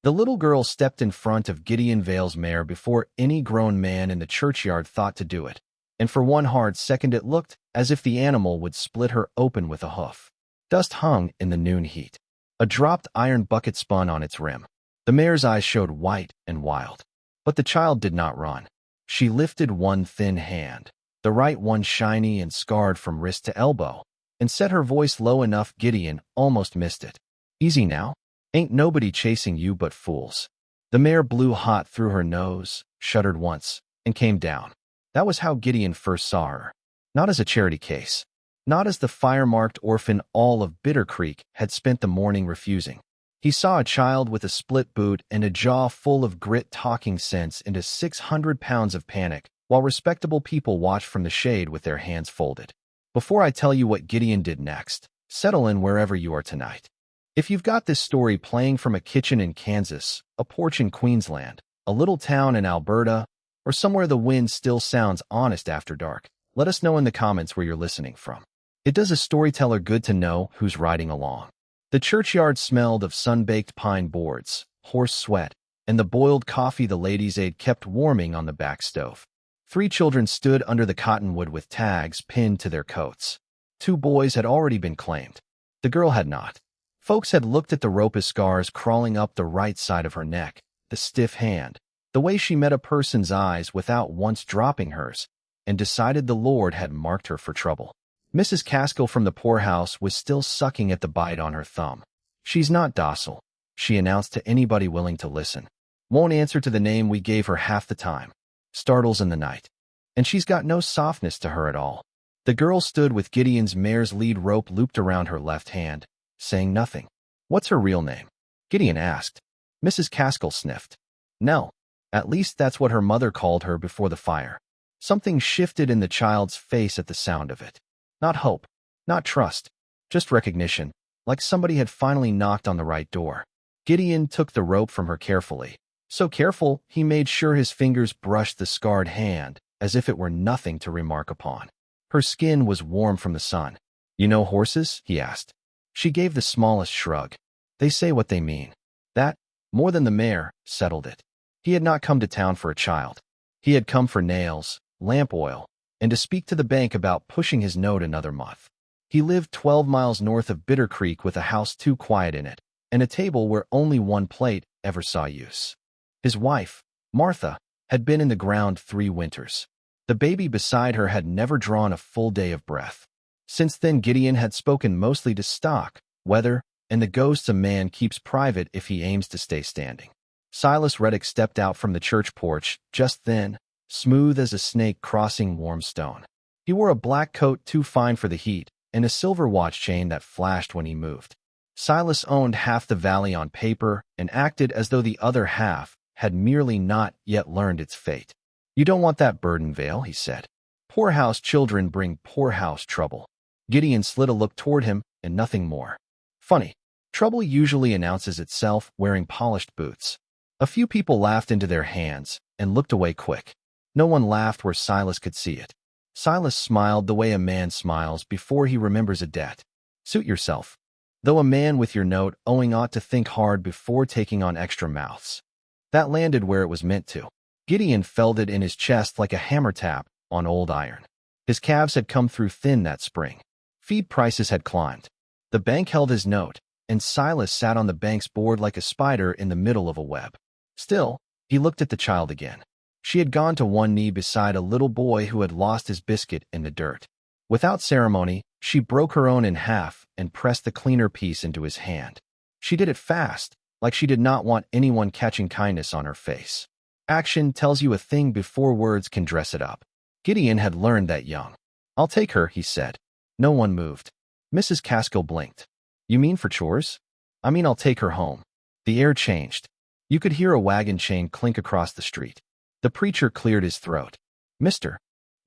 The little girl stepped in front of Gideon Vale's mare before any grown man in the churchyard thought to do it, and for one hard second it looked as if the animal would split her open with a hoof. Dust hung in the noon heat. A dropped iron bucket spun on its rim. The mare's eyes showed white and wild. But the child did not run. She lifted one thin hand, the right one shiny and scarred from wrist to elbow, and set her voice low enough Gideon almost missed it. "Easy now. Ain't nobody chasing you but fools." The mare blew hot through her nose, shuddered once, and came down. That was how Gideon first saw her. Not as a charity case. Not as the fire-marked orphan all of Bitter Creek had spent the morning refusing. He saw a child with a split boot and a jaw full of grit talking sense into 600 pounds of panic, while respectable people watched from the shade with their hands folded. Before I tell you what Gideon did next, settle in wherever you are tonight. If you've got this story playing from a kitchen in Kansas, a porch in Queensland, a little town in Alberta, or somewhere the wind still sounds honest after dark, let us know in the comments where you're listening from. It does a storyteller good to know who's riding along. The churchyard smelled of sun-baked pine boards, horse sweat, and the boiled coffee the ladies' aide kept warming on the back stove. 3 children stood under the cottonwood with tags pinned to their coats. 2 boys had already been claimed. The girl had not. Folks had looked at the rope scars crawling up the right side of her neck, the stiff hand, the way she met a person's eyes without once dropping hers, and decided the Lord had marked her for trouble. Mrs. Caskill from the poorhouse was still sucking at the bite on her thumb. "She's not docile," she announced to anybody willing to listen. "Won't answer to the name we gave her half the time. Startles in the night. And she's got no softness to her at all." The girl stood with Gideon's mare's lead rope looped around her left hand, saying nothing. "What's her real name?" Gideon asked. Mrs. Caskill sniffed. "Nell. At least that's what her mother called her before the fire." Something shifted in the child's face at the sound of it. Not hope, not trust, just recognition, like somebody had finally knocked on the right door. Gideon took the rope from her carefully. So careful, he made sure his fingers brushed the scarred hand, as if it were nothing to remark upon. Her skin was warm from the sun. "You know horses?" he asked. She gave the smallest shrug. "They say what they mean." That, more than the mare, settled it. He had not come to town for a child. He had come for nails, lamp oil, and to speak to the bank about pushing his note another month. He lived 12 miles north of Bitter Creek with a house too quiet in it, and a table where only one plate ever saw use. His wife, Martha, had been in the ground 3 winters. The baby beside her had never drawn a full day of breath. Since then Gideon had spoken mostly to stock, weather, and the ghosts a man keeps private if he aims to stay standing. Silas Reddick stepped out from the church porch just then, smooth as a snake crossing warm stone. He wore a black coat too fine for the heat, and a silver watch chain that flashed when he moved. Silas owned half the valley on paper and acted as though the other half had merely not yet learned its fate. "You don't want that burden, Vale," he said. "Poorhouse children bring poorhouse trouble." Gideon slid a look toward him, and nothing more. Funny. Trouble usually announces itself wearing polished boots. A few people laughed into their hands and looked away quick. No one laughed where Silas could see it. Silas smiled the way a man smiles before he remembers a debt. Suit yourself. Though a man with your note owing ought to think hard before taking on extra mouths. That landed where it was meant to. Gideon felt it in his chest like a hammer tap on old iron. His calves had come through thin that spring. Feed prices had climbed. The bank held his note, and Silas sat on the bank's board like a spider in the middle of a web. Still, he looked at the child again. She had gone to one knee beside a little boy who had lost his biscuit in the dirt. Without ceremony, she broke her own in half and pressed the cleaner piece into his hand. She did it fast, like she did not want anyone catching kindness on her face. Action tells you a thing before words can dress it up. Gideon had learned that young. "I'll take her," he said. No one moved. Mrs. Caskill blinked. "You mean for chores?" "I mean I'll take her home." The air changed. You could hear a wagon chain clink across the street. The preacher cleared his throat. "Mr.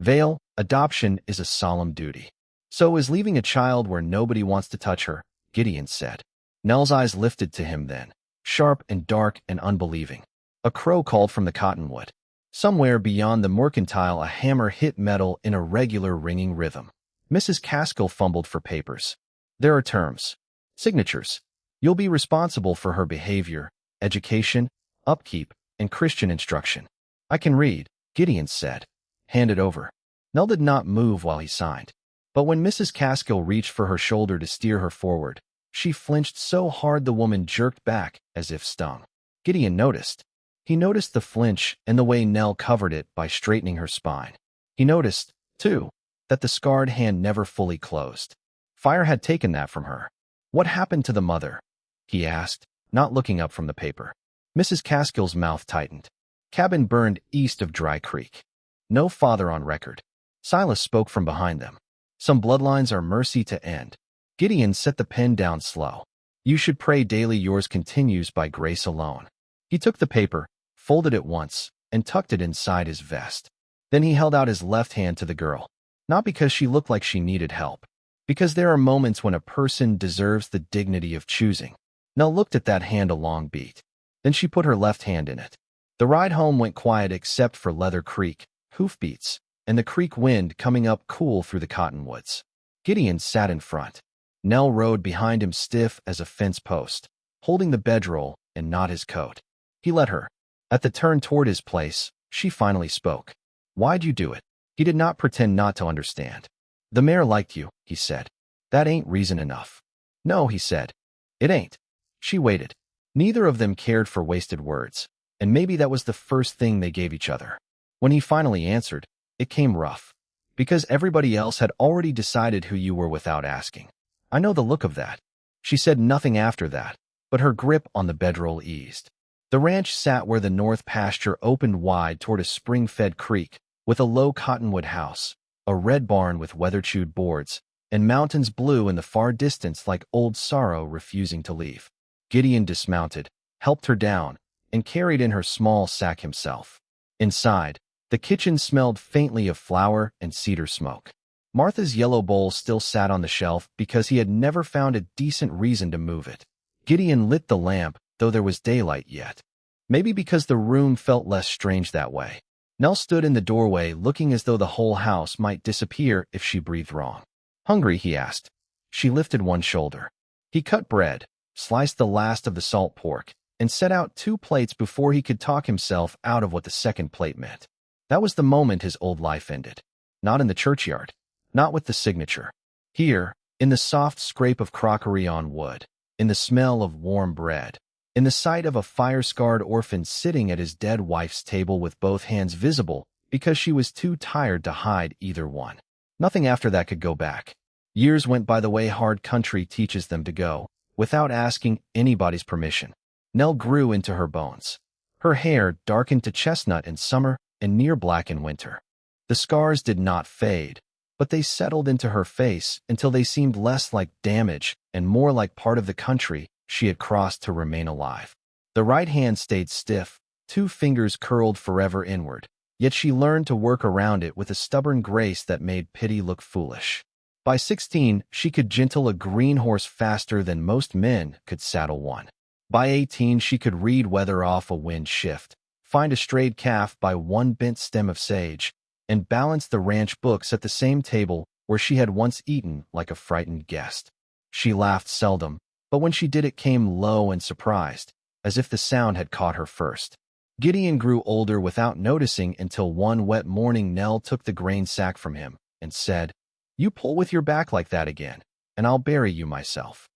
Vale, adoption is a solemn duty. So is leaving a child where nobody wants to touch her," Gideon said. Nell's eyes lifted to him then, sharp and dark and unbelieving. A crow called from the cottonwood. Somewhere beyond the mercantile a hammer hit metal in a regular ringing rhythm. Mrs. Caskill fumbled for papers. "There are terms. Signatures. You'll be responsible for her behavior, education, upkeep, and Christian instruction. I can read, Gideon said. Hand it over. Nell did not move while he signed. But when Mrs. Caskill reached for her shoulder to steer her forward, she flinched so hard the woman jerked back as if stung. Gideon noticed. He noticed the flinch and the way Nell covered it by straightening her spine. He noticed, too, that the scarred hand never fully closed. Fire had taken that from her. What happened to the mother? He asked, not looking up from the paper. Mrs. Caskill's mouth tightened. Cabin burned east of Dry Creek. No father on record. Silas spoke from behind them. Some bloodlines are mercy to end. Gideon set the pen down slow. You should pray daily yours continues by grace alone. He took the paper, folded it once, and tucked it inside his vest. Then he held out his left hand to the girl. Not because she looked like she needed help. Because there are moments when a person deserves the dignity of choosing. Nell looked at that hand a long beat. Then she put her left hand in it. The ride home went quiet except for Leather Creek, hoofbeats, and the creek wind coming up cool through the cottonwoods. Gideon sat in front. Nell rode behind him stiff as a fence post, holding the bedroll and not his coat. He let her. At the turn toward his place, she finally spoke. Why'd you do it? He did not pretend not to understand. The mayor liked you, he said. That ain't reason enough. No, he said. It ain't. She waited. Neither of them cared for wasted words, and maybe that was the first thing they gave each other. When he finally answered, it came rough. Because everybody else had already decided who you were without asking. I know the look of that. She said nothing after that, but her grip on the bedroll eased. The ranch sat where the north pasture opened wide toward a spring-fed creek, with a low cottonwood house, a red barn with weather-chewed boards, and mountains blue in the far distance like old sorrow refusing to leave. Gideon dismounted, helped her down, and carried in her small sack himself. Inside, the kitchen smelled faintly of flour and cedar smoke. Martha's yellow bowl still sat on the shelf because he had never found a decent reason to move it. Gideon lit the lamp, though there was daylight yet. Maybe because the room felt less strange that way. Nell stood in the doorway looking as though the whole house might disappear if she breathed wrong. Hungry, he asked. She lifted one shoulder. He cut bread, sliced the last of the salt pork, and set out 2 plates before he could talk himself out of what the second plate meant. That was the moment his old life ended. Not in the churchyard. Not with the signature. Here, in the soft scrape of crockery on wood, in the smell of warm bread, in the sight of a fire-scarred orphan sitting at his dead wife's table with both hands visible because she was too tired to hide either one. Nothing after that could go back. Years went by the way hard country teaches them to go, without asking anybody's permission. Nell grew into her bones. Her hair darkened to chestnut in summer and near black in winter. The scars did not fade, but they settled into her face until they seemed less like damage and more like part of the country she had crossed to remain alive. The right hand stayed stiff, 2 fingers curled forever inward, yet she learned to work around it with a stubborn grace that made pity look foolish. By 16, she could gentle a green horse faster than most men could saddle one. By 18, she could read weather off a wind shift, find a strayed calf by one bent stem of sage, and balance the ranch books at the same table where she had once eaten like a frightened guest. She laughed seldom, but when she did it came low and surprised, as if the sound had caught her first. Gideon grew older without noticing until one wet morning Nell took the grain sack from him and said, "You pull with your back like that again, and I'll bury you myself."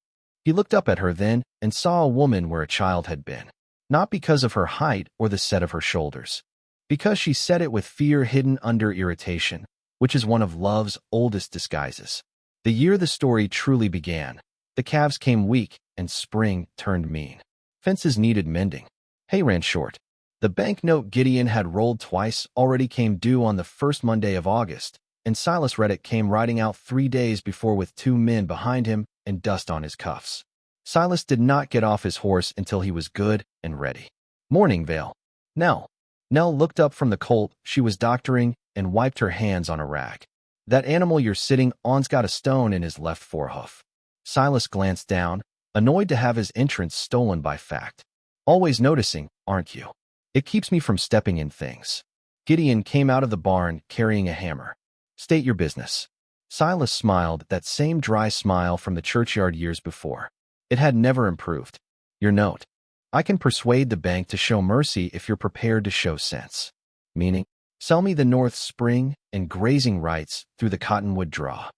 He looked up at her then and saw a woman where a child had been, not because of her height or the set of her shoulders, because she said it with fear hidden under irritation, which is one of love's oldest disguises. The year the story truly began, the calves came weak and spring turned mean. Fences needed mending. Hay ran short. The banknote Gideon had rolled twice already came due on the first Monday of August, and Silas Reddick came riding out 3 days before with 2 men behind him and dust on his cuffs. Silas did not get off his horse until he was good and ready. "Morning, Vale." "Nell." Nell looked up from the colt she was doctoring and wiped her hands on a rag. "That animal you're sitting on's got a stone in his left forehoof." Silas glanced down, annoyed to have his entrance stolen by fact. "Always noticing, aren't you? It keeps me from stepping in things." Gideon came out of the barn carrying a hammer. "State your business." Silas smiled, that same dry smile from the churchyard years before. It had never improved. "Your note." I can persuade the bank to show mercy if you're prepared to show sense. Meaning, sell me the North Spring and grazing rights through the Cottonwood Draw.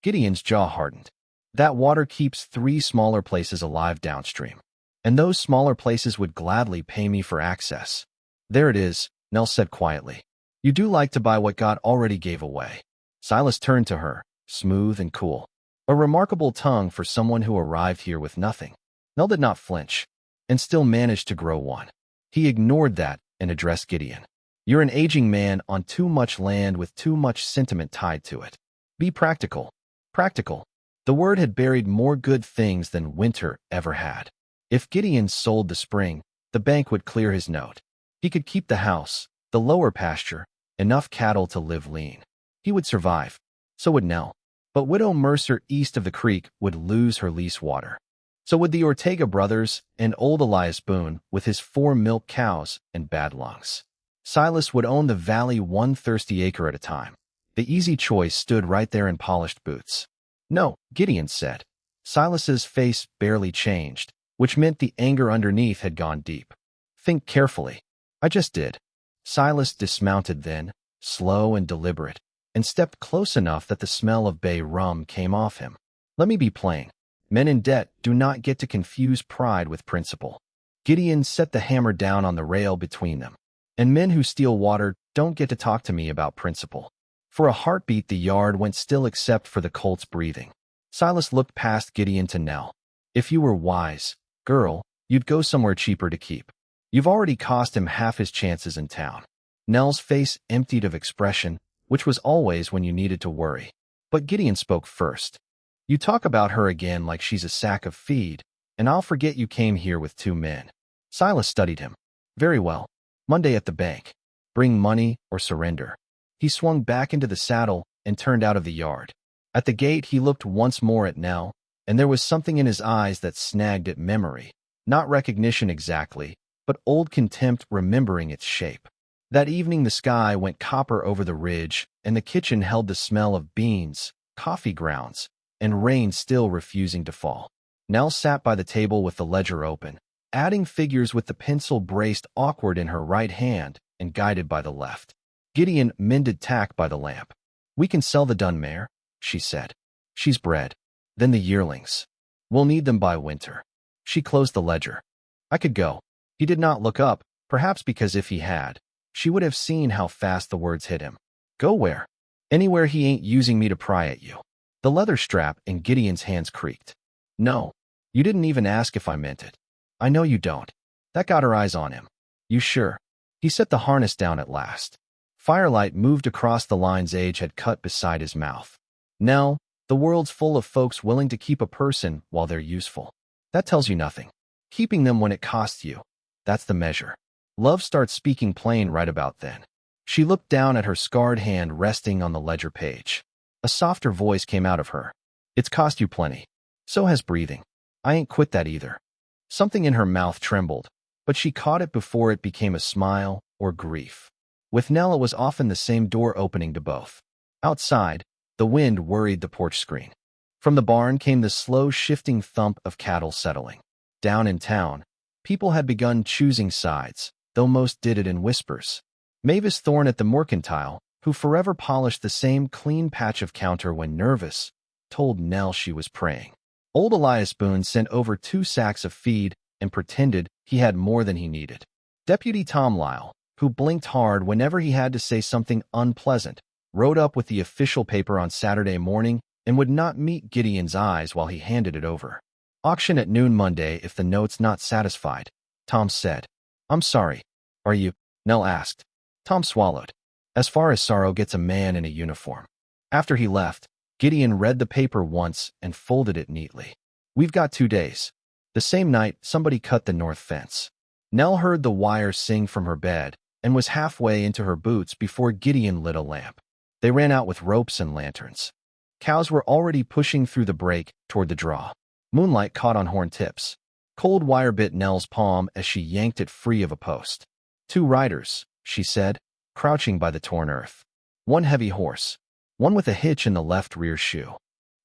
Gideon's jaw hardened. That water keeps 3 smaller places alive downstream. And those smaller places would gladly pay me for access. There it is, Nell said quietly. You do like to buy what God already gave away. Silas turned to her, smooth and cool. A remarkable tongue for someone who arrived here with nothing. Nell did not flinch, and still managed to grow one. He ignored that and addressed Gideon. You're an aging man on too much land with too much sentiment tied to it. Be practical. Practical. The word had buried more good things than winter ever had. If Gideon sold the spring, the bank would clear his note. He could keep the house, the lower pasture, enough cattle to live lean. He would survive. So would Nell. But Widow Mercer east of the creek would lose her lease water. So would the Ortega brothers and old Elias Boone with his 4 milk cows and bad lungs. Silas would own the valley 1 thirsty acre at a time. The easy choice stood right there in polished boots. No, Gideon said. Silas's face barely changed, which meant the anger underneath had gone deep. Think carefully. I just did. Silas dismounted then, slow and deliberate, and stepped close enough that the smell of bay rum came off him. Let me be plain. Men in debt do not get to confuse pride with principle. Gideon set the hammer down on the rail between them. And men who steal water don't get to talk to me about principle. For a heartbeat the yard went still except for the colt's breathing. Silas looked past Gideon to Nell. If you were wise, girl, you'd go somewhere cheaper to keep. You've already cost him half his chances in town. Nell's face emptied of expression, which was always when you needed to worry. But Gideon spoke first. You talk about her again like she's a sack of feed, and I'll forget you came here with 2 men. Silas studied him. Very well. Monday at the bank. Bring money or surrender. He swung back into the saddle and turned out of the yard. At the gate he looked once more at Nell, and there was something in his eyes that snagged at memory. Not recognition exactly, but old contempt remembering its shape. That evening the sky went copper over the ridge, and the kitchen held the smell of beans, coffee grounds, and rain still refusing to fall. Nell sat by the table with the ledger open, adding figures with the pencil braced awkward in her right hand and guided by the left. Gideon mended tack by the lamp. We can sell the dun mare, she said. She's bred. Then the yearlings. We'll need them by winter. She closed the ledger. I could go. He did not look up, perhaps because if he had, she would have seen how fast the words hit him. Go where? Anywhere he ain't using me to pry at you. The leather strap in Gideon's hands creaked. No, you didn't even ask if I meant it. I know you don't. That got her eyes on him. You sure? He set the harness down at last. Firelight moved across the lines age had cut beside his mouth. Nell, the world's full of folks willing to keep a person while they're useful. That tells you nothing. Keeping them when it costs you. That's the measure. Love starts speaking plain right about then. She looked down at her scarred hand resting on the ledger page. A softer voice came out of her. It's cost you plenty. So has breathing. I ain't quit that either. Something in her mouth trembled, but she caught it before it became a smile or grief. With Nell it was often the same door opening to both. Outside, the wind worried the porch screen. From the barn came the slow shifting thump of cattle settling. Down in town, people had begun choosing sides, though most did it in whispers. Mavis Thorne at the mercantile, who forever polished the same clean patch of counter when nervous, told Nell she was praying. Old Elias Boone sent over 2 sacks of feed and pretended he had more than he needed. Deputy Tom Lyle, who blinked hard whenever he had to say something unpleasant, rode up with the official paper on Saturday morning and would not meet Gideon's eyes while he handed it over. Auction at noon Monday if the note's not satisfied, Tom said. I'm sorry. Are you? Nell asked. Tom swallowed. As far as sorrow gets a man in a uniform. After he left, Gideon read the paper once and folded it neatly. We've got 2 days. The same night, somebody cut the north fence. Nell heard the wire sing from her bed and was halfway into her boots before Gideon lit a lamp. They ran out with ropes and lanterns. Cows were already pushing through the break toward the draw. Moonlight caught on horn tips. Cold wire bit Nell's palm as she yanked it free of a post. 2 riders, she said, crouching by the torn earth. 1 heavy horse. 1 with a hitch in the left rear shoe.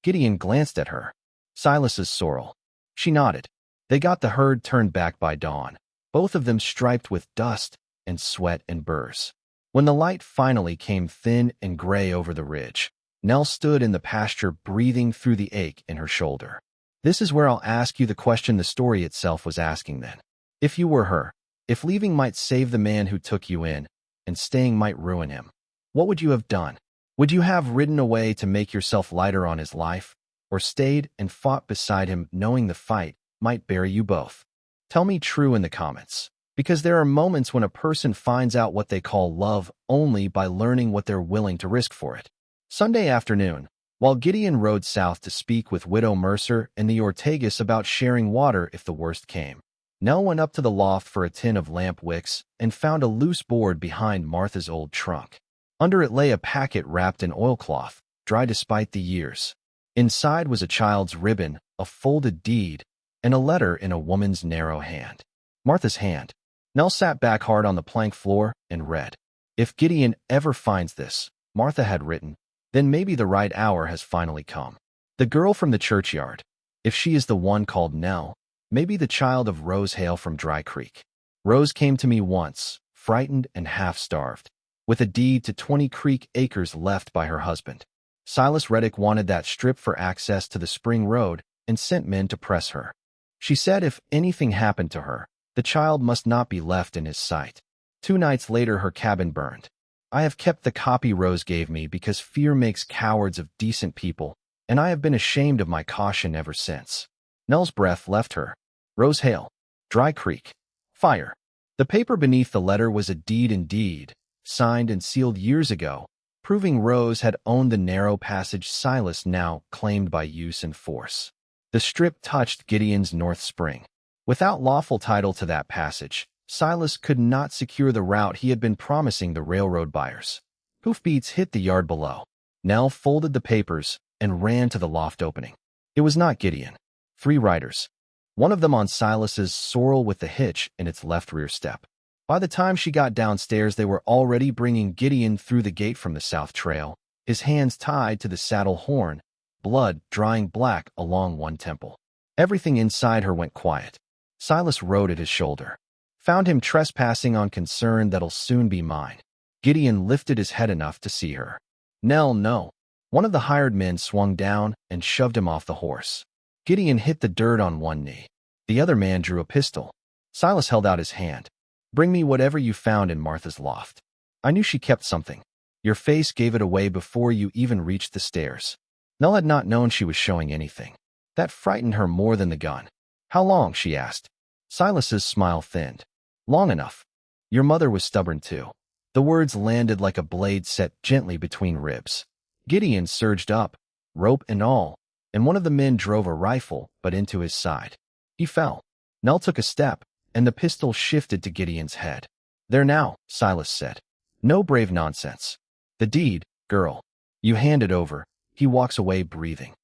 Gideon glanced at her. Silas's sorrel. She nodded. They got the herd turned back by dawn, both of them striped with dust and sweat and burrs. When the light finally came thin and gray over the ridge, Nell stood in the pasture breathing through the ache in her shoulder. This is where I'll ask you the question the story itself was asking then. If you were her, if leaving might save the man who took you in, and staying might ruin him, what would you have done? Would you have ridden away to make yourself lighter on his life, or stayed and fought beside him knowing the fight might bury you both? Tell me true in the comments, because there are moments when a person finds out what they call love only by learning what they're willing to risk for it. Sunday afternoon, while Gideon rode south to speak with Widow Mercer and the Ortegas about sharing water if the worst came, Nell went up to the loft for a tin of lamp wicks and found a loose board behind Martha's old trunk. Under it lay a packet wrapped in oilcloth, dry despite the years. Inside was a child's ribbon, a folded deed, and a letter in a woman's narrow hand. Martha's hand. Nell sat back hard on the plank floor and read. If Gideon ever finds this, Martha had written, then maybe the right hour has finally come. The girl from the churchyard. If she is the one called Nell, maybe the child of Rose Hale from Dry Creek. Rose came to me once, frightened and half-starved, with a deed to 20 creek acres left by her husband. Silas Reddick wanted that strip for access to the spring road and sent men to press her. She said if anything happened to her, the child must not be left in his sight. 2 nights later her cabin burned. I have kept the copy Rose gave me because fear makes cowards of decent people, and I have been ashamed of my caution ever since. Nell's breath left her. Rose Hale. Dry Creek. Fire. The paper beneath the letter was a deed indeed, signed and sealed years ago, proving Rose had owned the narrow passage Silas now claimed by use and force. The strip touched Gideon's North Spring. Without lawful title to that passage, Silas could not secure the route he had been promising the railroad buyers. Hoofbeats hit the yard below. Nell folded the papers and ran to the loft opening. It was not Gideon. 3 riders. One of them on Silas's sorrel with the hitch in its left rear step. By the time she got downstairs, they were already bringing Gideon through the gate from the south trail, his hands tied to the saddle horn, blood drying black along one temple. Everything inside her went quiet. Silas rode at his shoulder. Found him trespassing on concern that'll soon be mine. Gideon lifted his head enough to see her. Nell, no. One of the hired men swung down and shoved him off the horse. Gideon hit the dirt on one knee. The other man drew a pistol. Silas held out his hand. Bring me whatever you found in Martha's loft. I knew she kept something. Your face gave it away before you even reached the stairs. Nell had not known she was showing anything. That frightened her more than the gun. How long? She asked. Silas's smile thinned. Long enough. Your mother was stubborn too. The words landed like a blade set gently between ribs. Gideon surged up, rope and all, and one of the men drove a rifle but into his side. He fell. Nell took a step, and the pistol shifted to Gideon's head. There now, Silas said. No brave nonsense. The deed, girl. You hand it over. He walks away breathing.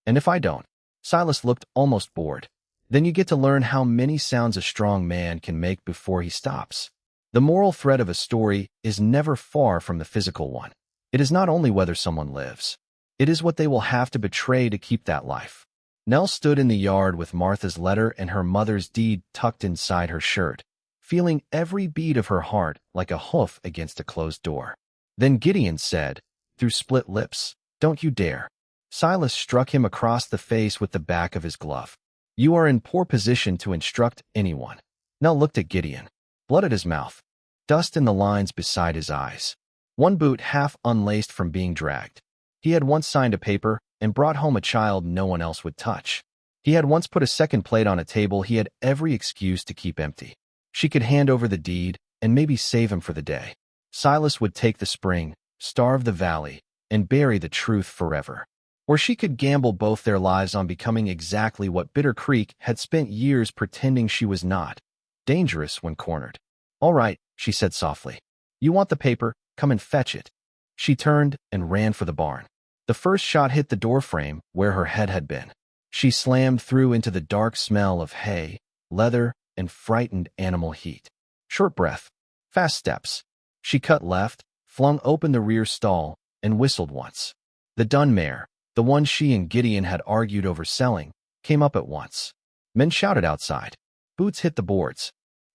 And if I don't? Silas looked almost bored. Then you get to learn how many sounds a strong man can make before he stops. The moral thread of a story is never far from the physical one. It is not only whether someone lives. It is what they will have to betray to keep that life. Nell stood in the yard with Martha's letter and her mother's deed tucked inside her shirt, feeling every beat of her heart like a hoof against a closed door. Then Gideon said, through split lips, "Don't you dare." Silas struck him across the face with the back of his glove. You are in poor position to instruct anyone. Nell looked at Gideon. Blood at his mouth. Dust in the lines beside his eyes. One boot half unlaced from being dragged. He had once signed a paper and brought home a child no one else would touch. He had once put a second plate on a table he had every excuse to keep empty. She could hand over the deed and maybe save him for the day. Silas would take the spring, starve the valley, and bury the truth forever. Or she could gamble both their lives on becoming exactly what Bitter Creek had spent years pretending she was not. Dangerous when cornered. All right, she said softly. You want the paper? Come and fetch it. She turned and ran for the barn. The first shot hit the doorframe where her head had been. She slammed through into the dark smell of hay, leather, and frightened animal heat. Short breath. Fast steps. She cut left, flung open the rear stall, and whistled once. The dun mare, the one she and Gideon had argued over selling, came up at once. Men shouted outside. Boots hit the boards.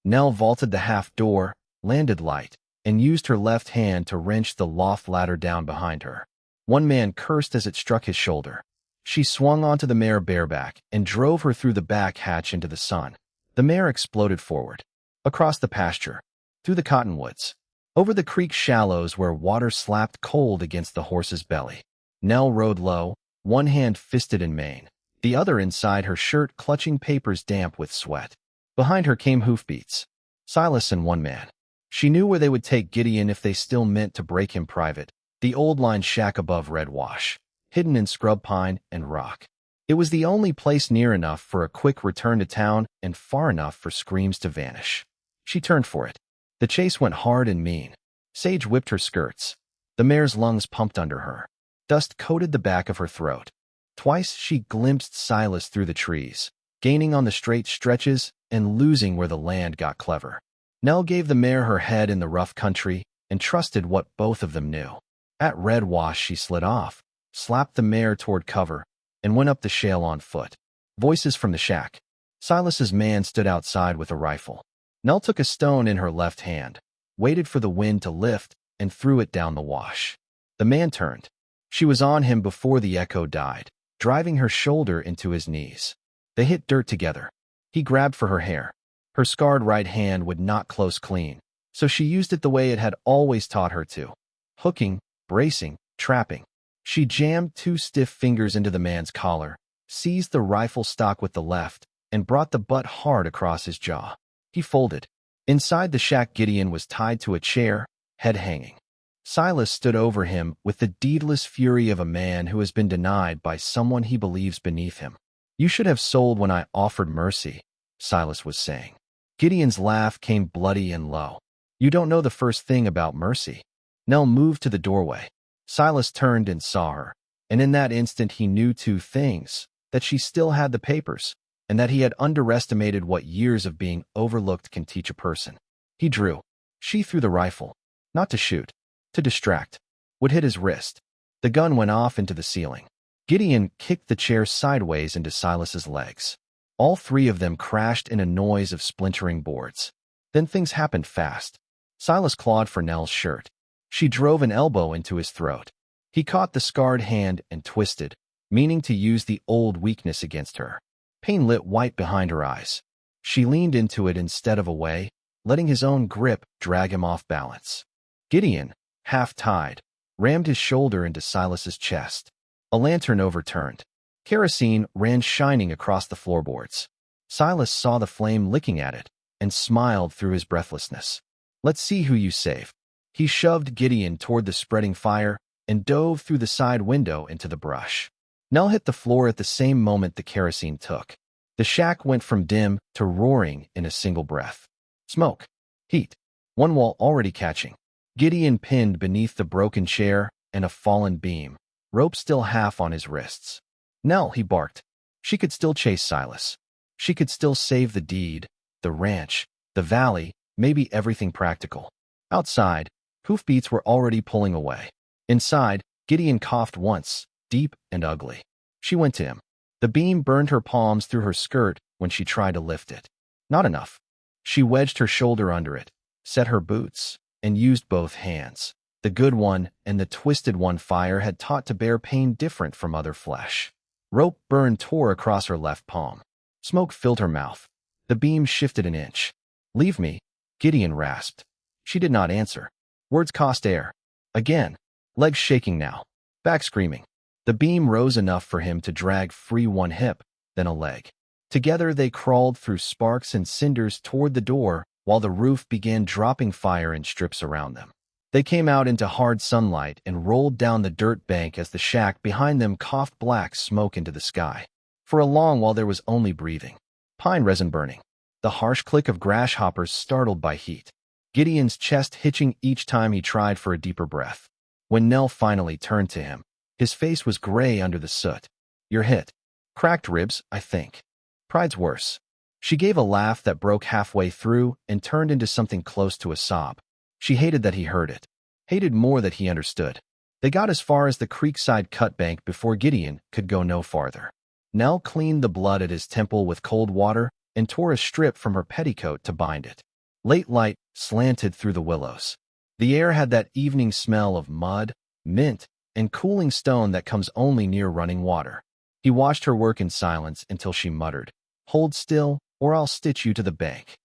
Nell vaulted the half-door, landed light, and used her left hand to wrench the loft ladder down behind her. One man cursed as it struck his shoulder. She swung onto the mare bareback and drove her through the back hatch into the sun. The mare exploded forward, across the pasture, through the cottonwoods, over the creek shallows where water slapped cold against the horse's belly. Nell rode low, one hand fisted in mane, the other inside her shirt clutching papers damp with sweat. Behind her came hoofbeats, Silas and one man. She knew where they would take Gideon if they still meant to break him private, the old line shack above Red Wash, hidden in scrub pine and rock. It was the only place near enough for a quick return to town and far enough for screams to vanish. She turned for it. The chase went hard and mean. Sage whipped her skirts. The mare's lungs pumped under her. Dust coated the back of her throat. Twice she glimpsed Silas through the trees, gaining on the straight stretches and losing where the land got clever. Nell gave the mare her head in the rough country and trusted what both of them knew. At Red Wash she slid off, slapped the mare toward cover, and went up the shale on foot. Voices from the shack. Silas's man stood outside with a rifle. Nell took a stone in her left hand, waited for the wind to lift, and threw it down the wash. The man turned. She was on him before the echo died, driving her shoulder into his knees. They hit dirt together. He grabbed for her hair. Her scarred right hand would not close clean, so she used it the way it had always taught her to. Hooking, bracing, trapping. She jammed two stiff fingers into the man's collar, seized the rifle stock with the left, and brought the butt hard across his jaw. He folded. Inside the shack, Gideon was tied to a chair, head hanging. Silas stood over him with the deedless fury of a man who has been denied by someone he believes beneath him. "You should have sold when I offered mercy," Silas was saying. Gideon's laugh came bloody and low. "You don't know the first thing about mercy." Nell moved to the doorway. Silas turned and saw her, and in that instant he knew two things: that she still had the papers, and that he had underestimated what years of being overlooked can teach a person. He drew. She threw the rifle, not to shoot, to distract. Would hit his wrist. The gun went off into the ceiling. Gideon kicked the chair sideways into Silas's legs. All three of them crashed in a noise of splintering boards. Then things happened fast. Silas clawed for Nell's shirt. She drove an elbow into his throat. He caught the scarred hand and twisted, meaning to use the old weakness against her. Pain lit white behind her eyes. She leaned into it instead of away, letting his own grip drag him off balance. Gideon, half-tied, rammed his shoulder into Silas's chest. A lantern overturned. Kerosene ran shining across the floorboards. Silas saw the flame licking at it and smiled through his breathlessness. "Let's see who you save." He shoved Gideon toward the spreading fire and dove through the side window into the brush. Nell hit the floor at the same moment the kerosene took. The shack went from dim to roaring in a single breath. Smoke. Heat. One wall already catching. Gideon pinned beneath the broken chair and a fallen beam, rope still half on his wrists. "Nell," he barked. She could still chase Silas. She could still save the deed, the ranch, the valley, maybe everything practical. Outside, hoofbeats were already pulling away. Inside, Gideon coughed once, deep and ugly. She went to him. The beam burned her palms through her skirt when she tried to lift it. Not enough. She wedged her shoulder under it, set her boots, and used both hands. The good one and the twisted one fire had taught to bear pain different from other flesh. Rope burn tore across her left palm. Smoke filled her mouth. The beam shifted an inch. "Leave me," Gideon rasped. She did not answer. Words cost air. Again. Legs shaking now. Back screaming. The beam rose enough for him to drag free one hip, then a leg. Together they crawled through sparks and cinders toward the door while the roof began dropping fire in strips around them. They came out into hard sunlight and rolled down the dirt bank as the shack behind them coughed black smoke into the sky. For a long while there was only breathing. Pine resin burning. The harsh click of grasshoppers startled by heat. Gideon's chest hitching each time he tried for a deeper breath. When Nell finally turned to him, his face was gray under the soot. "You're hit. Cracked ribs, I think. Pride's worse." She gave a laugh that broke halfway through and turned into something close to a sob. She hated that he heard it. Hated more that he understood. They got as far as the creekside cut bank before Gideon could go no farther. Nell cleaned the blood at his temple with cold water and tore a strip from her petticoat to bind it. Late light slanted through the willows. The air had that evening smell of mud, mint, and cooling stone that comes only near running water. He watched her work in silence until she muttered, "Hold still, or I'll stitch you to the bank."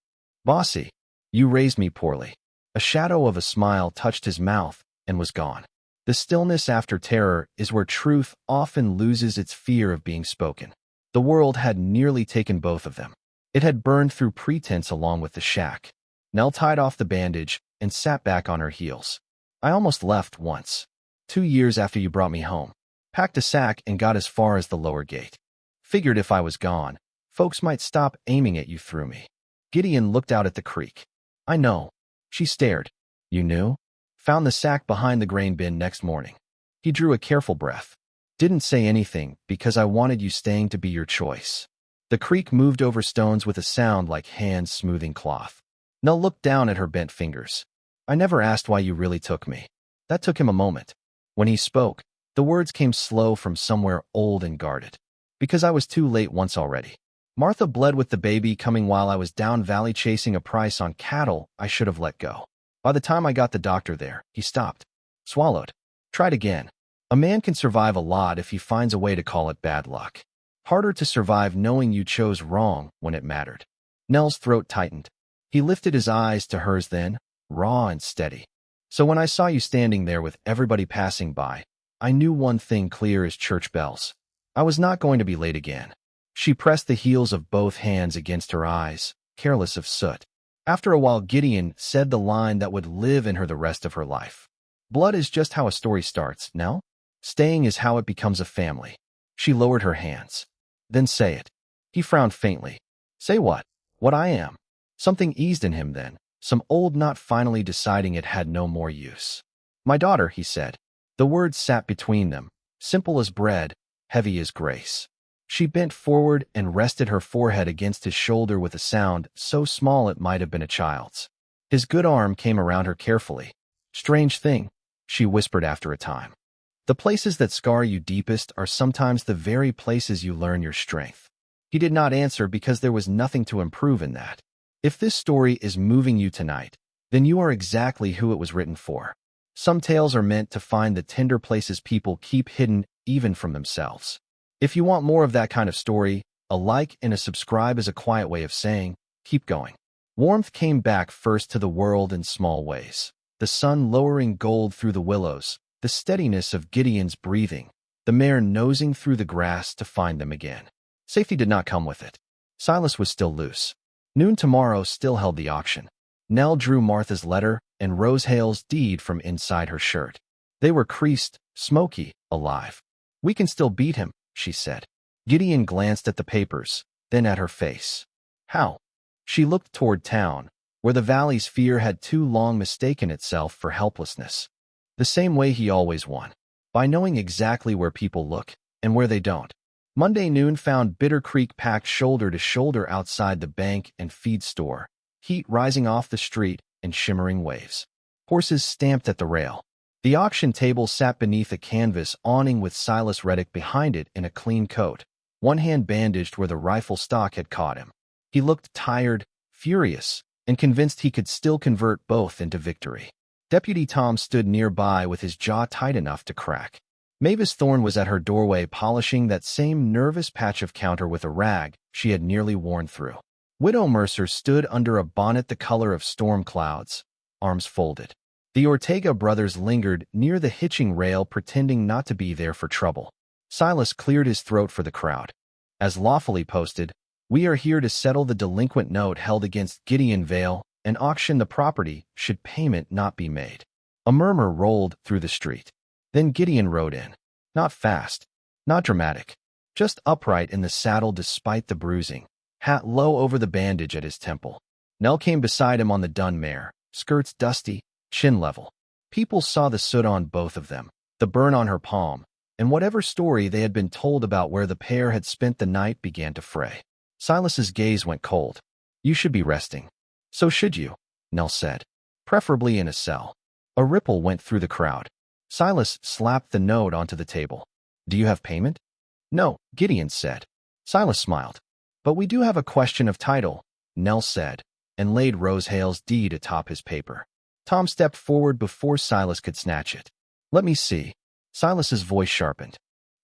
"Bossy, you raised me poorly." A shadow of a smile touched his mouth and was gone. The stillness after terror is where truth often loses its fear of being spoken. The world had nearly taken both of them. It had burned through pretense along with the shack. Nell tied off the bandage and sat back on her heels. "I almost left once. 2 years after you brought me home. Packed a sack and got as far as the lower gate. Figured if I was gone, folks might stop aiming at you through me." Gideon looked out at the creek. "I know." She stared. "You knew?" "Found the sack behind the grain bin next morning." He drew a careful breath. "Didn't say anything because I wanted you staying to be your choice." The creek moved over stones with a sound like hands smoothing cloth. Nell looked down at her bent fingers. "I never asked why you really took me." That took him a moment. When he spoke, the words came slow from somewhere old and guarded. "Because I was too late once already. Martha bled with the baby coming while I was down valley chasing a price on cattle I should have let go. By the time I got the doctor there, he stopped. Swallowed. Tried again. A man can survive a lot if he finds a way to call it bad luck. Harder to survive knowing you chose wrong when it mattered." Nell's throat tightened. He lifted his eyes to hers then, raw and steady. "So when I saw you standing there with everybody passing by, I knew one thing clear as church bells. I was not going to be late again." She pressed the heels of both hands against her eyes, careless of soot. After a while, Gideon said the line that would live in her the rest of her life. "Blood is just how a story starts, Nell. Staying is how it becomes a family." She lowered her hands. "Then say it." He frowned faintly. "Say what?" "What I am." Something eased in him then, some old knot finally deciding it had no more use. "My daughter," he said. The words sat between them, simple as bread, heavy as grace. She bent forward and rested her forehead against his shoulder with a sound so small it might have been a child's. His good arm came around her carefully. "Strange thing," she whispered after a time. "The places that scar you deepest are sometimes the very places you learn your strength." He did not answer because there was nothing to improve in that. If this story is moving you tonight, then you are exactly who it was written for. Some tales are meant to find the tender places people keep hidden even from themselves. If you want more of that kind of story, a like and a subscribe is a quiet way of saying, keep going. Warmth came back first to the world in small ways. The sun lowering gold through the willows, the steadiness of Gideon's breathing, the mare nosing through the grass to find them again. Safety did not come with it. Silas was still loose. Noon tomorrow still held the auction. Nell drew Martha's letter and Rose Hale's deed from inside her shirt. They were creased, smoky, alive. "We can still beat him," she said. Gideon glanced at the papers, then at her face. "How?" She looked toward town, where the valley's fear had too long mistaken itself for helplessness. "The same way he always won. By knowing exactly where people look and where they don't." Monday noon found Bitter Creek packed shoulder to shoulder outside the bank and feed store, heat rising off the street in shimmering waves. Horses stamped at the rail. The auction table sat beneath a canvas awning with Silas Reddick behind it in a clean coat, one hand bandaged where the rifle stock had caught him. He looked tired, furious, and convinced he could still convert both into victory. Deputy Tom stood nearby with his jaw tight enough to crack. Mavis Thorne was at her doorway polishing that same nervous patch of counter with a rag she had nearly worn through. Widow Mercer stood under a bonnet the color of storm clouds, arms folded. The Ortega brothers lingered near the hitching rail pretending not to be there for trouble. Silas cleared his throat for the crowd. As lawfully posted, "We are here to settle the delinquent note held against Gideon Vale and auction the property should payment not be made." A murmur rolled through the street. Then Gideon rode in. Not fast, not dramatic, just upright in the saddle despite the bruising, hat low over the bandage at his temple. Nell came beside him on the dun mare, skirts dusty, chin level. People saw the soot on both of them, the burn on her palm, and whatever story they had been told about where the pair had spent the night began to fray. Silas's gaze went cold. "You should be resting." "So should you," Nell said. "Preferably in a cell." A ripple went through the crowd. Silas slapped the note onto the table. "Do you have payment?" "No," Gideon said. Silas smiled. "But we do have a question of title," Nell said. and laid Rosehale's deed atop his paper. Tom stepped forward before Silas could snatch it. "Let me see." Silas's voice sharpened.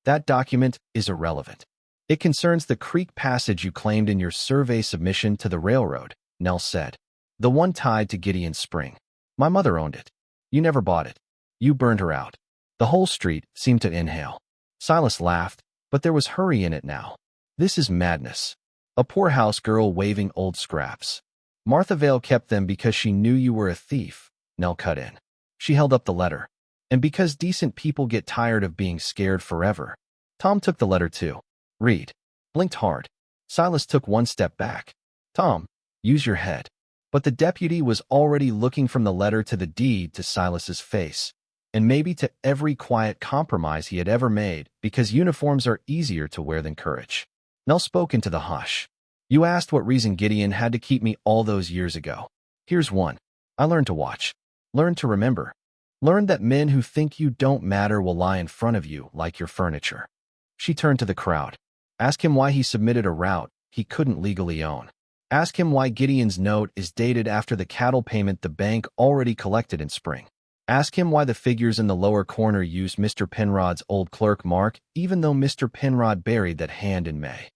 "That document is irrelevant. It concerns the creek passage you claimed in your survey submission to the railroad," Nell said. "The one tied to Gideon's Spring. My mother owned it. You never bought it. You burned her out." The whole street seemed to inhale. Silas laughed, but there was hurry in it now. "This is madness. A poorhouse girl waving old scraps. Martha Vale kept them because she knew you were a thief," Nell cut in. She held up the letter. "And because decent people get tired of being scared forever." Tom took the letter too. "Read." Blinked hard. Silas took one step back. "Tom, use your head." But the deputy was already looking from the letter to the deed to Silas's face, and maybe to every quiet compromise he had ever made, because uniforms are easier to wear than courage. Nell spoke into the hush. "You asked what reason Gideon had to keep me all those years ago. Here's one. I learned to watch. Learned to remember. Learned that men who think you don't matter will lie in front of you like your furniture." She turned to the crowd. "Ask him why he submitted a route he couldn't legally own. Ask him why Gideon's note is dated after the cattle payment the bank already collected in spring. Ask him why the figures in the lower corner used Mr. Penrod's old clerk mark, even though Mr. Penrod buried that hand in May."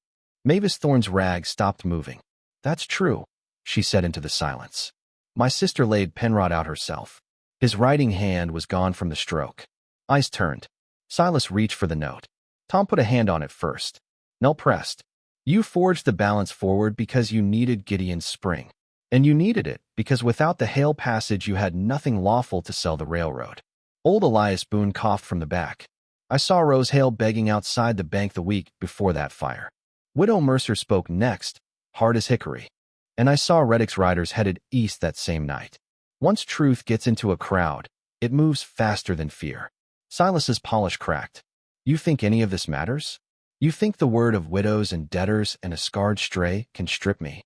Mavis Thorne's rag stopped moving. "That's true," she said into the silence. "My sister laid Penrod out herself." His writing hand was gone from the stroke. Eyes turned. Silas reached for the note. Tom put a hand on it first. Nell pressed. "You forged the balance forward because you needed Gideon's Spring. And you needed it because without the Hale passage you had nothing lawful to sell the railroad." Old Elias Boone coughed from the back. "I saw Rose Hale begging outside the bank the week before that fire." Widow Mercer spoke next, hard as hickory. "And I saw Reddick's riders headed east that same night." Once truth gets into a crowd, it moves faster than fear. Silas's polish cracked. "You think any of this matters? You think the word of widows and debtors and a scarred stray can strip me?"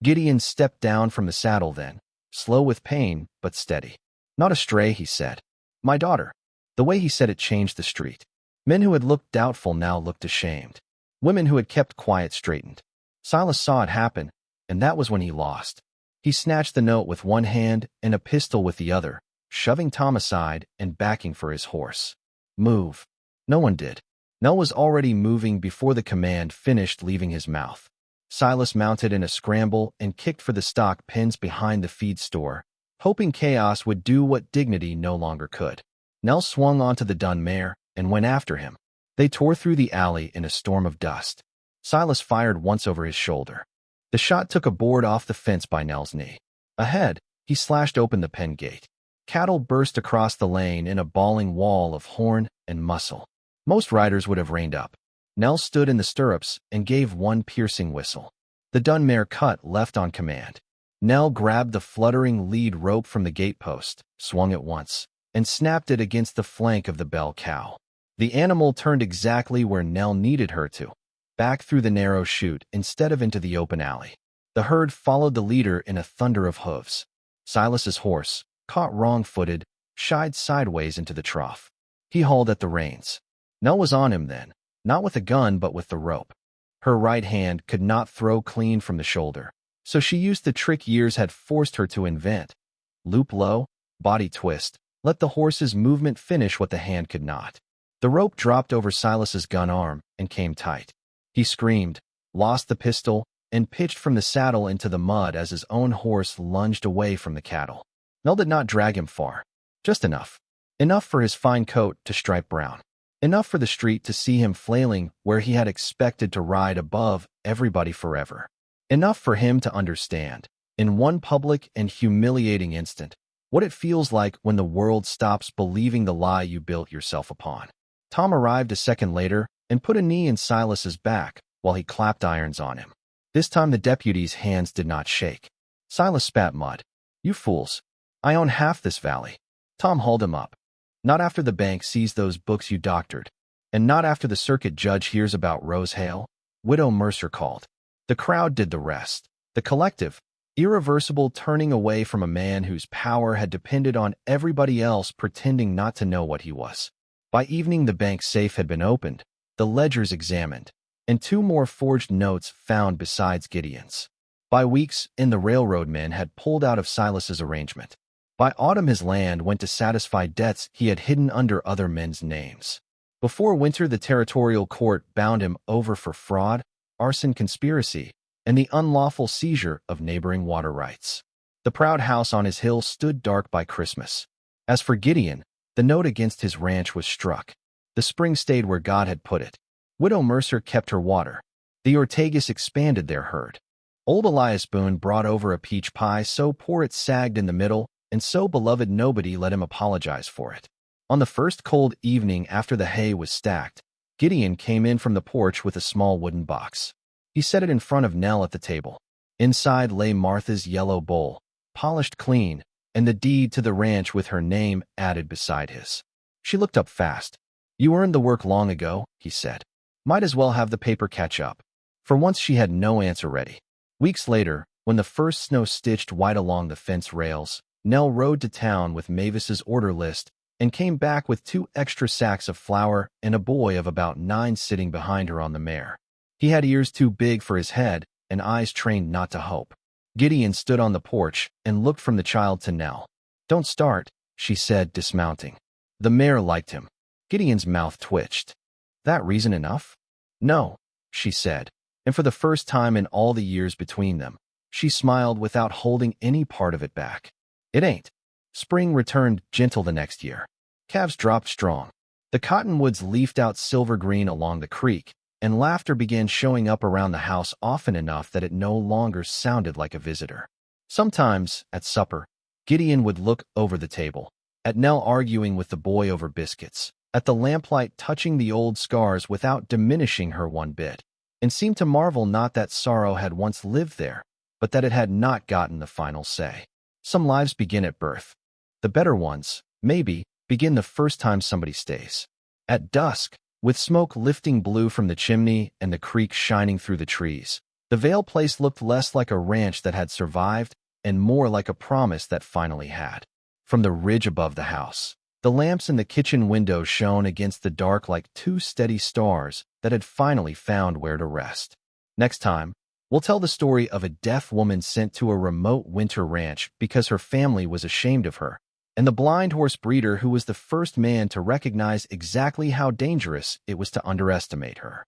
Gideon stepped down from the saddle then, slow with pain, but steady. "Not a stray," he said. "My daughter." The way he said it changed the street. Men who had looked doubtful now looked ashamed. Women who had kept quiet straightened. Silas saw it happen, and that was when he lost. He snatched the note with one hand and a pistol with the other, shoving Tom aside and backing for his horse. "Move." No one did. Nell was already moving before the command finished leaving his mouth. Silas mounted in a scramble and kicked for the stock pens behind the feed store, hoping chaos would do what dignity no longer could. Nell swung onto the dun mare and went after him. They tore through the alley in a storm of dust. Silas fired once over his shoulder. The shot took a board off the fence by Nell's knee. Ahead, he slashed open the pen gate. Cattle burst across the lane in a bawling wall of horn and muscle. Most riders would have reined up. Nell stood in the stirrups and gave one piercing whistle. The dun mare cut left on command. Nell grabbed the fluttering lead rope from the gatepost, swung it once, and snapped it against the flank of the bell cow. The animal turned exactly where Nell needed her to, back through the narrow chute instead of into the open alley. The herd followed the leader in a thunder of hooves. Silas's horse, caught wrong-footed, shied sideways into the trough. He hauled at the reins. Nell was on him then, not with a gun but with the rope. Her right hand could not throw clean from the shoulder, so she used the trick years had forced her to invent. Loop low, body twist, let the horse's movement finish what the hand could not. The rope dropped over Silas's gun arm and came tight. He screamed, lost the pistol, and pitched from the saddle into the mud as his own horse lunged away from the cattle. Nell did not drag him far, just enough. Enough for his fine coat to stripe brown. Enough for the street to see him flailing where he had expected to ride above everybody forever. Enough for him to understand, in one public and humiliating instant, what it feels like when the world stops believing the lie you built yourself upon. Tom arrived a second later and put a knee in Silas's back while he clapped irons on him. This time the deputy's hands did not shake. Silas spat mud. "You fools. I own half this valley." Tom hauled him up. "Not after the bank sees those books you doctored. And not after the circuit judge hears about Rose Hale," Widow Mercer called. The crowd did the rest. The collective, irreversible turning away from a man whose power had depended on everybody else pretending not to know what he was. By evening the bank safe had been opened, the ledgers examined, and 2 more forged notes found besides Gideon's. By weeks in, the railroad men had pulled out of Silas's arrangement. By autumn, his land went to satisfy debts he had hidden under other men's names. Before winter, the territorial court bound him over for fraud, arson, conspiracy, and the unlawful seizure of neighboring water rights. The proud house on his hill stood dark by Christmas. As for Gideon, the note against his ranch was struck. The spring stayed where God had put it. Widow Mercer kept her water. The Ortegas expanded their herd. Old Elias Boone brought over a peach pie so poor it sagged in the middle, and so beloved nobody let him apologize for it. On the first cold evening after the hay was stacked, Gideon came in from the porch with a small wooden box. He set it in front of Nell at the table. Inside lay Martha's yellow bowl, polished clean, and the deed to the ranch with her name added beside his. She looked up fast. "You earned the work long ago," he said. "Might as well have the paper catch up." For once she had no answer ready. Weeks later, when the first snow stitched white along the fence rails, Nell rode to town with Mavis's order list and came back with 2 extra sacks of flour and a boy of about 9 sitting behind her on the mare. He had ears too big for his head and eyes trained not to hope. Gideon stood on the porch and looked from the child to Nell. "Don't start," she said, dismounting. The mare liked him. Gideon's mouth twitched. "That reason enough?" "No," she said, and for the first time in all the years between them, she smiled without holding any part of it back. "It ain't." Spring returned gentle the next year. Calves dropped strong. The cottonwoods leafed out silver green along the creek, and laughter began showing up around the house often enough that it no longer sounded like a visitor. Sometimes, at supper, Gideon would look over the table, at Nell arguing with the boy over biscuits, at the lamplight touching the old scars without diminishing her one bit, and seemed to marvel not that sorrow had once lived there, but that it had not gotten the final say. Some lives begin at birth. The better ones, maybe, begin the first time somebody stays. At dusk, with smoke lifting blue from the chimney and the creek shining through the trees, the Vale place looked less like a ranch that had survived and more like a promise that finally had. From the ridge above the house, the lamps in the kitchen window shone against the dark like 2 steady stars that had finally found where to rest. Next time, we'll tell the story of a deaf woman sent to a remote winter ranch because her family was ashamed of her, and the blind horse breeder who was the first man to recognize exactly how dangerous it was to underestimate her.